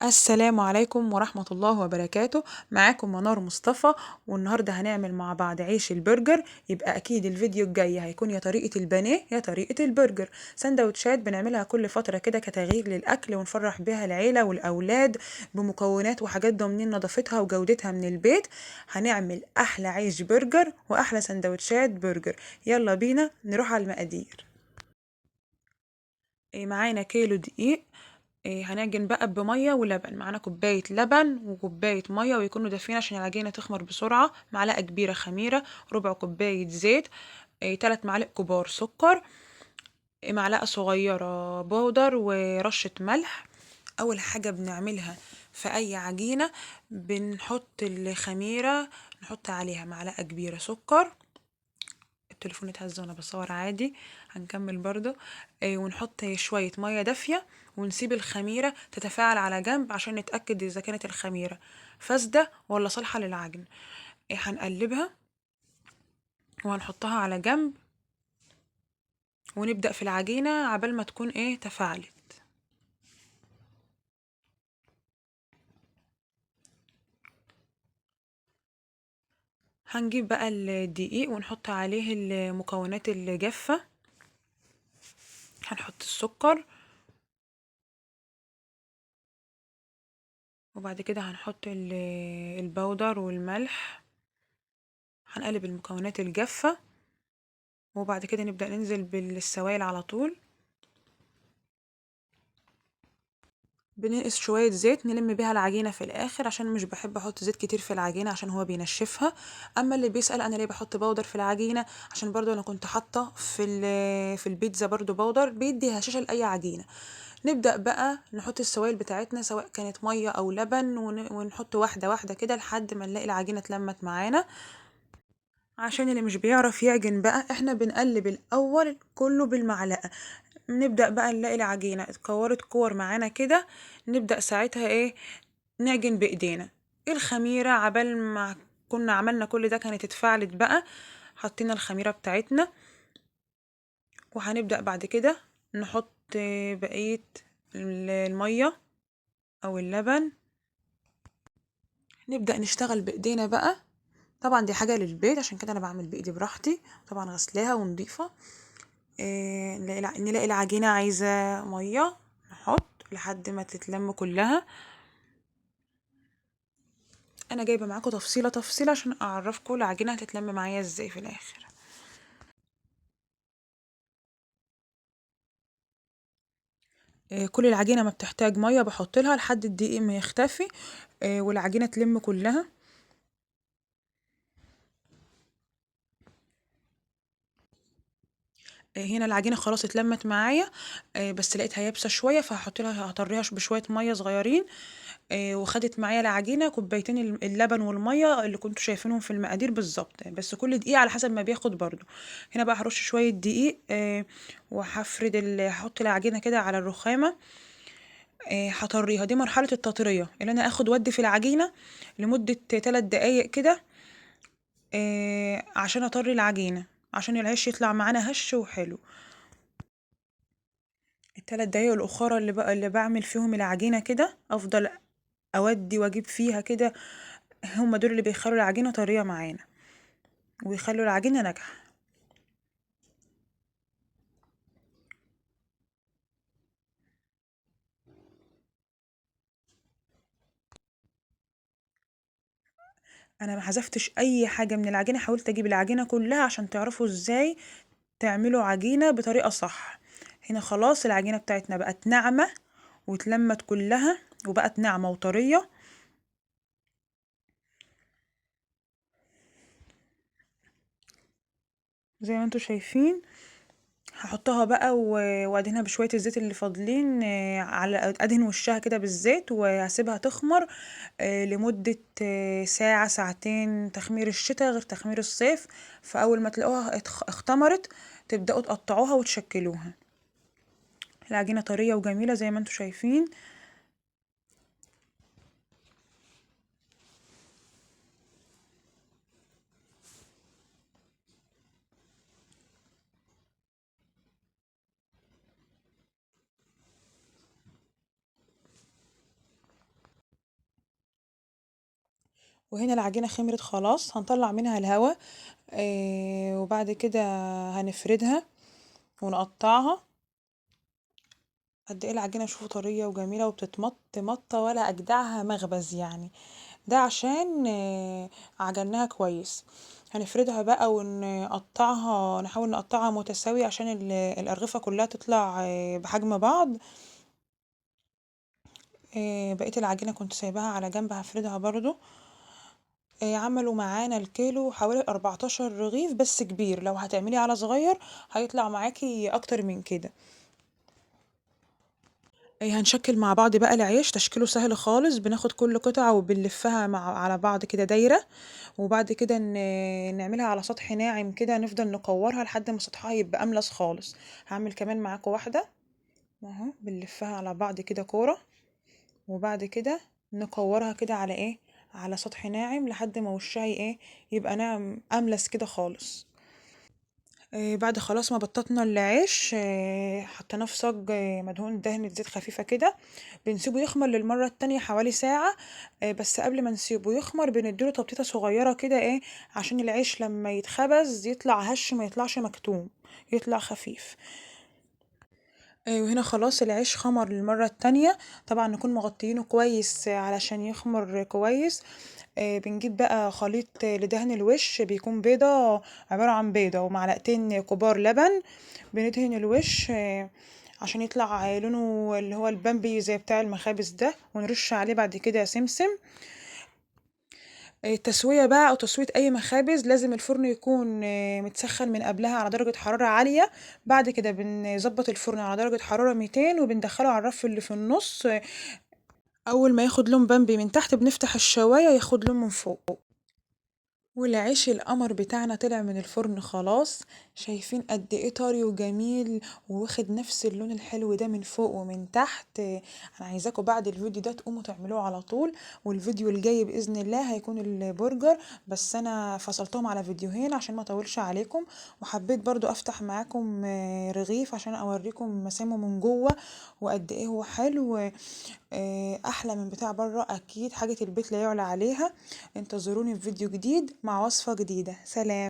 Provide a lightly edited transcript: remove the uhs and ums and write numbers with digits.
السلام عليكم ورحمة الله وبركاته. معاكم منار مصطفى، والنهاردة هنعمل مع بعض عيش البرجر. يبقى أكيد الفيديو الجاي هيكون يا طريقة البانيه يا طريقة البرجر. سندوتشات بنعملها كل فترة كده كتغيير للأكل ونفرح بيها العيلة والأولاد، بمكونات وحاجات ضامنين نظافتها وجودتها من البيت. هنعمل أحلى عيش برجر وأحلى سندوتشات برجر. يلا بينا نروح على المقادير. معانا كيلو دقيق. هنعجن بقى بميه ولبن. معانا كوبايه لبن وكوبايه ميه ويكونوا دافيين عشان العجينه تخمر بسرعه. معلقه كبيره خميره، ربع كوبايه زيت، 3 معالق كبار سكر، معلقه صغيره بودر ورشه ملح. اول حاجه بنعملها في اي عجينه، بنحط الخميره، نحط عليها معلقه كبيره سكر. التليفون اتهز وانا بصور عادي. هنكمل برضو. ونحط شوية مية دافية ونسيب الخميرة تتفاعل على جنب عشان نتأكد إذا كانت الخميرة فاسدة ولا صالحة للعجن. هنقلبها وهنحطها على جنب ونبدأ في العجينة عبال ما تكون تفاعلت. هنجيب بقى الدقيق ونحط عليه المكونات الجافة. هنحط السكر، وبعد كده هنحط البودر والملح. هنقلب المكونات الجافة وبعد كده نبدأ ننزل بالسوائل على طول. بننقص شوية زيت نلم بيها العجينة في الآخر، عشان مش بحب أحط زيت كتير في العجينة عشان هو بينشفها. أما اللي بيسأل أنا ليه بحط بودر في العجينة، عشان برضو أنا كنت حاطة في البيتزا برضو بودر بيدي هشاشة لأي عجينة. نبدأ بقى نحط السوائل بتاعتنا سواء كانت مية أو لبن، ونحط واحدة واحدة كده لحد ما نلاقي العجينة اتلمت معانا. عشان اللي مش بيعرف يعجن بقى، احنا بنقلب الأول كله بالمعلقة. نبدأ بقى نلاقي العجينة اتكورت كور معانا كده، نبدأ ساعتها نعجن بإيدينا. الخميرة عبال ما كنا عملنا كل ده كانت اتفعلت بقى. حطينا الخميرة بتاعتنا وهنبدأ بعد كده نحط بقية المية أو اللبن. نبدأ نشتغل بإيدينا بقى. طبعا دي حاجة للبيت عشان كده أنا بعمل بإيدي براحتي، طبعا غسلاها ونضيفة. نلاقي العجينة عايزة مية، نحط لحد ما تتلم كلها. انا جايبه معاكم تفصيله تفصيله عشان اعرفكم العجينه هتتلم معايا ازاي في الاخر. كل العجينه ما بتحتاج ميه بحط لها لحد الدقيق ما يختفي، والعجينه تلم كلها. هنا العجينه خلاص اتلمت معايا، بس لقيتها يابسه شويه فهحط لها هطريها بشويه ميه صغيرين. وخدت معايا العجينه كوبايتين اللبن والميه اللي كنتوا شايفينهم في المقادير بالظبط، بس كل دقيقه على حسب ما بياخد برضو. هنا بقى هرش شويه دقيق، وهفرد هحط العجينه كده على الرخامه. هطريها. دي مرحله التطريه اللي انا اخد ودي في العجينه لمده 3 دقايق كده، عشان اطري العجينه عشان العيش يطلع معانا هش وحلو. التلات دقايق الاخرى اللي بعمل فيهم العجينه كده افضل اودي واجيب فيها كده، هما دول اللي بيخلوا العجينه طريه معانا ويخلوا العجينه ناجحه. انا ما حذفتش اي حاجه من العجينه، حاولت اجيب العجينه كلها عشان تعرفوا ازاي تعملوا عجينه بطريقه صح. هنا خلاص العجينه بتاعتنا بقت ناعمه واتلمت كلها وبقت ناعمه وطريه. زي ما انتوا شايفين. هحطها بقى وادهنها بشويه الزيت اللي فاضلين، على ادهن وشها كده بالزيت وهسيبها تخمر لمده ساعه ساعتين. تخمير الشتاء غير تخمير الصيف. فاول ما تلاقوها اختمرت تبداوا تقطعوها وتشكلوها. العجينه طريه وجميله زي ما انتوا شايفين. وهنا العجينة خمرت خلاص، هنطلع منها الهوا. وبعد كده هنفردها ونقطعها. قد ايه العجينة شوفوا طرية وجميلة وبتتمط مطة ولا أجدعها مخبز يعني. ده عشان عجناها كويس. هنفردها بقى ونقطعها، نحاول نقطعها متساوية عشان الأرغفة كلها تطلع بحجم بعض. بقية العجينة كنت سايباها على جنب، هفردها برضو. عملوا معانا الكيلو حوالي 14 رغيف بس كبير، لو هتعملي على صغير هيطلع معاكي أكتر من كده. هنشكل مع بعض بقى العيش، تشكيله سهل خالص. بناخد كل قطعة وبنلفها على بعض كده دايرة، وبعد كده نعملها على سطح ناعم كده، نفضل نكورها لحد ما سطحها يبقى أملس خالص. هعمل كمان معاكم واحدة اهو، بنلفها على بعض كده كورة، وبعد كده نكورها كده على ايه، على سطح ناعم لحد ما وشها ايه، يبقى ناعم أملس كده خالص. بعد خلاص ما بططنا العيش، حطيناه في صاج مدهون دهنة زيت خفيفة كده. بنسيبه يخمر للمرة التانية حوالي ساعة. بس قبل ما نسيبه يخمر بنديله تبطيطة صغيرة كده ايه، عشان العيش لما يتخبز يطلع هش، ما يطلعش مكتوم، يطلع خفيف. وهنا خلاص العيش خمر للمرة التانية. طبعا نكون مغطيينه كويس علشان يخمر كويس. بنجيب بقى خليط لدهن الوش، بيكون بيضة، عبارة عن بيضة ومعلقتين كبار لبن. بندهن الوش عشان يطلع لونه اللي هو البامبي زي بتاع المخابز ده، ونرش عليه بعد كده سمسم. التسوية بقى أو تسوية أي مخابز لازم الفرن يكون متسخن من قبلها على درجة حرارة عالية. بعد كده بنظبط الفرن على درجة حرارة 200 وبندخله على الرف اللي في النص. أول ما ياخد لون بامبي من تحت بنفتح الشواية ياخد لون من فوق. والعيش القمر بتاعنا طلع من الفرن خلاص. شايفين قد ايه طري وجميل، وواخد نفس اللون الحلو ده من فوق ومن تحت. انا عايزاكم بعد الفيديو ده تقوموا تعملوه على طول. والفيديو الجاي باذن الله هيكون البرجر، بس انا فصلتهم على فيديوهين عشان ما اطولش عليكم. وحبيت برضو افتح معاكم رغيف عشان اوريكم مسامه من جوه وقد ايه هو حلو. احلى من بتاع بره اكيد، حاجة البيت لا يعلى عليها. انتظروني في فيديو جديد مع وصفة جديدة. سلام.